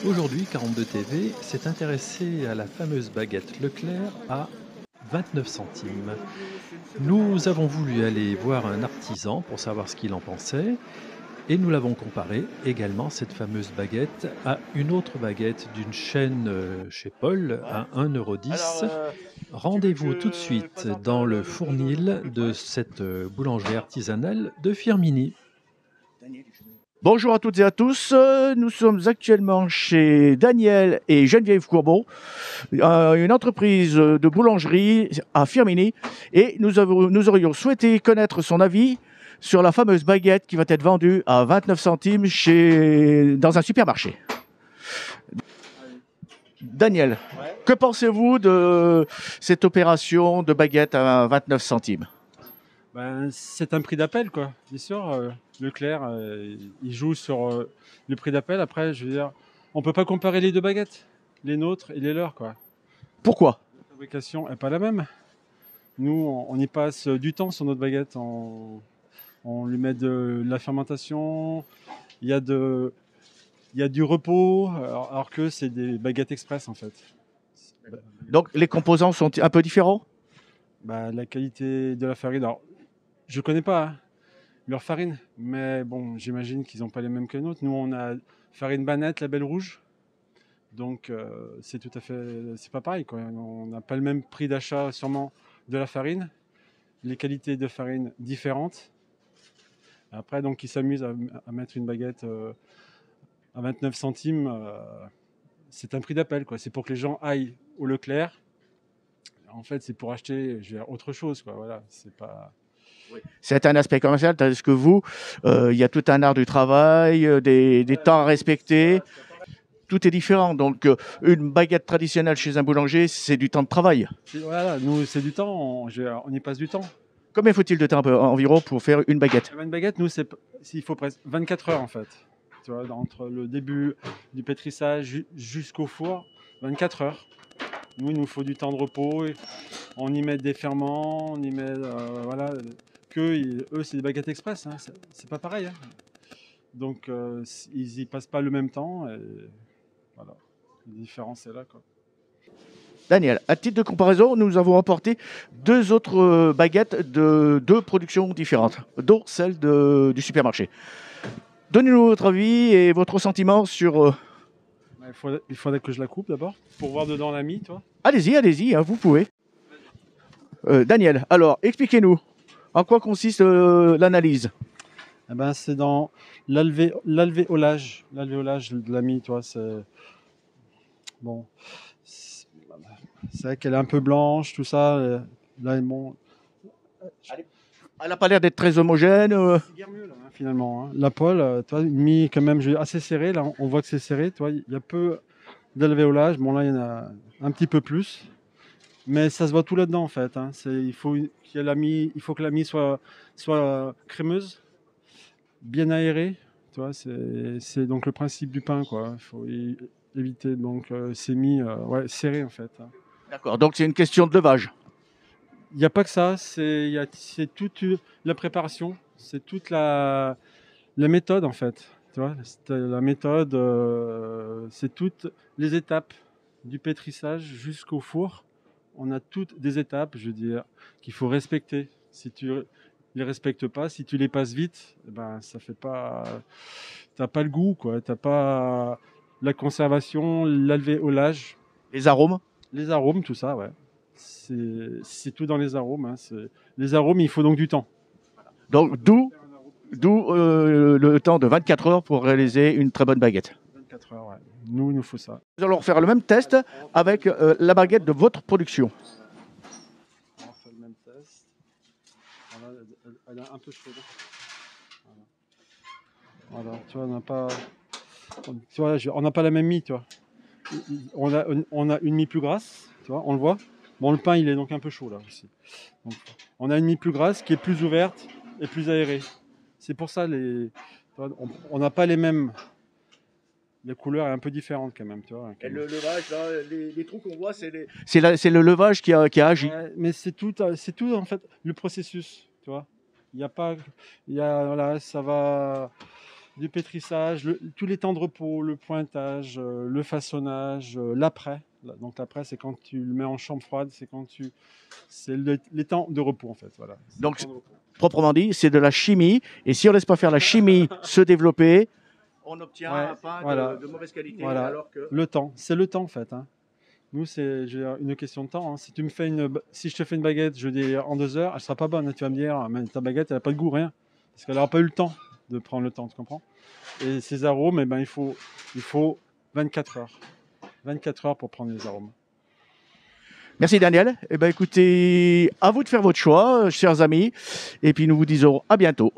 Aujourd'hui, 42 TV s'est intéressé à la fameuse baguette Leclerc à 29 centimes. Nous avons voulu aller voir un artisan pour savoir ce qu'il en pensait et nous l'avons comparé également, cette fameuse baguette, à une autre baguette d'une chaîne chez Paul à 1,10 €. Rendez-vous tout de suite dans le fournil de cette boulangerie artisanale de Firminy. Bonjour à toutes et à tous, nous sommes actuellement chez Daniel et Geneviève Courbeau, une entreprise de boulangerie à Firminy, et nous aurions souhaité connaître son avis sur la fameuse baguette qui va être vendue à 29 centimes dans un supermarché. Daniel, que pensez-vous de cette opération de baguette à 29 centimes ? C'est un prix d'appel, quoi. Bien sûr, Leclerc, il joue sur le prix d'appel. Après, je veux dire, on peut pas comparer les deux baguettes, les nôtres et les leurs, quoi. Pourquoi ? La fabrication n'est pas la même. Nous, on y passe du temps sur notre baguette. On lui met de la fermentation. Il y a du repos, alors que c'est des baguettes express, en fait. Donc, les composants sont un peu différents ? La qualité de la farine, alors, je connais pas leur farine, mais bon, j'imagine qu'ils n'ont pas les mêmes que les nôtres. Nous, on a farine Banette, label rouge, donc c'est pas pareil, quoi. On n'a pas le même prix d'achat sûrement de la farine, les qualités de farine différentes. Après, donc, ils s'amusent à mettre une baguette à 29 centimes. C'est un prix d'appel, quoi. C'est pour que les gens aillent au Leclerc. En fait, c'est pour acheter autre chose, quoi. Voilà, c'est pas. C'est un aspect commercial, tandis que vous, il y a tout un art du travail, des temps à respecter. Tout est différent. Donc, une baguette traditionnelle chez un boulanger, c'est du temps de travail. Voilà, nous, c'est du temps, on y passe du temps. Combien faut-il de temps environ pour faire une baguette ? Une baguette, nous, il faut presque 24 heures, en fait. Tu vois, entre le début du pétrissage jusqu'au four, 24 heures. Nous, il nous faut du temps de repos. On y met des ferments, on y met, voilà. Eux, c'est des baguettes express, hein. C'est pas pareil, hein. Donc, ils y passent pas le même temps. Et voilà, la différence est là, quoi. Daniel, à titre de comparaison, nous avons apporté deux autres baguettes de deux productions différentes, dont celle du supermarché. Donnez-nous votre avis et votre sentiment sur... Il faudrait que je la coupe d'abord, pour voir dedans la mie, toi. Allez-y, hein, vous pouvez. Daniel, alors, expliquez-nous, en quoi consiste l'analyse ? C'est dans l'alvéolage. L'alvéolage de la mie, toi, c'est... Bon, c'est vrai qu'elle est un peu blanche, tout ça. Là, bon... Elle n'a pas l'air d'être très homogène. C'est guère mieux, là, hein, finalement. Hein. La poêle, toi, une mie quand même assez serrée. Là, on voit que c'est serré. Toi, il y a peu d'alvéolage. Bon, là, il y en a un petit peu plus. Mais ça se voit tout là-dedans, en fait. Hein. Il faut que la mie soit crémeuse, bien aérée. Tu vois, c'est donc le principe du pain, quoi. Il faut éviter donc ces mie serrées, en fait. Hein. D'accord, donc c'est une question de levage. Il n'y a pas que ça, c'est toute la préparation, c'est toute la méthode, en fait. Tu vois, la méthode, c'est toutes les étapes du pétrissage jusqu'au four. On a toutes des étapes, je veux dire, qu'il faut respecter. Si tu les respectes pas, si tu les passes vite, ça fait pas, t'as pas le goût, quoi. T'as pas la conservation, l'alvéolage, Les arômes, tout ça, ouais. C'est tout dans les arômes. Hein. Les arômes, il faut donc du temps. donc d'où le temps de 24 heures pour réaliser une très bonne baguette. 24 heures, ouais. Nous, il nous faut ça. Nous allons faire le même test avec la baguette de votre production. On fait le même test. Voilà, elle est un peu chaude. Voilà, tu vois, on n'a pas la même mie, tu vois. On a une mie plus grasse, tu vois, on le voit. Bon, le pain, il est donc un peu chaud, là, aussi. Donc, on a une mie plus grasse qui est plus ouverte et plus aérée. C'est pour ça, on n'a pas les mêmes... La couleur est un peu différente, quand même, tu vois. Et le levage, là, les trous qu'on voit, c'est le levage qui a agi. Ouais, mais c'est tout, en fait, le processus, tu vois. Il y a pas... Voilà, ça va... du pétrissage, tous les temps de repos, le pointage, le façonnage, l'après. Donc l'après, c'est quand tu le mets en chambre froide, c'est les temps de repos en fait. Voilà. Donc, proprement dit, c'est de la chimie. Et si on laisse pas faire la chimie se développer, on obtient un pain de mauvaise qualité. Voilà. Alors que... Le temps, c'est le temps en fait. Hein. Nous, c'est une question de temps. Hein. Si je te fais une baguette, je dis en 2 heures, elle sera pas bonne. Hein. Tu vas me dire, mais ta baguette, elle n'a pas de goût, rien, parce qu'elle n'aura pas eu le temps de prendre le temps, tu comprends? Et ces arômes, il faut 24 heures. 24 heures pour prendre les arômes. Merci Daniel. Eh ben, écoutez, à vous de faire votre choix, chers amis. Et puis nous vous disons à bientôt.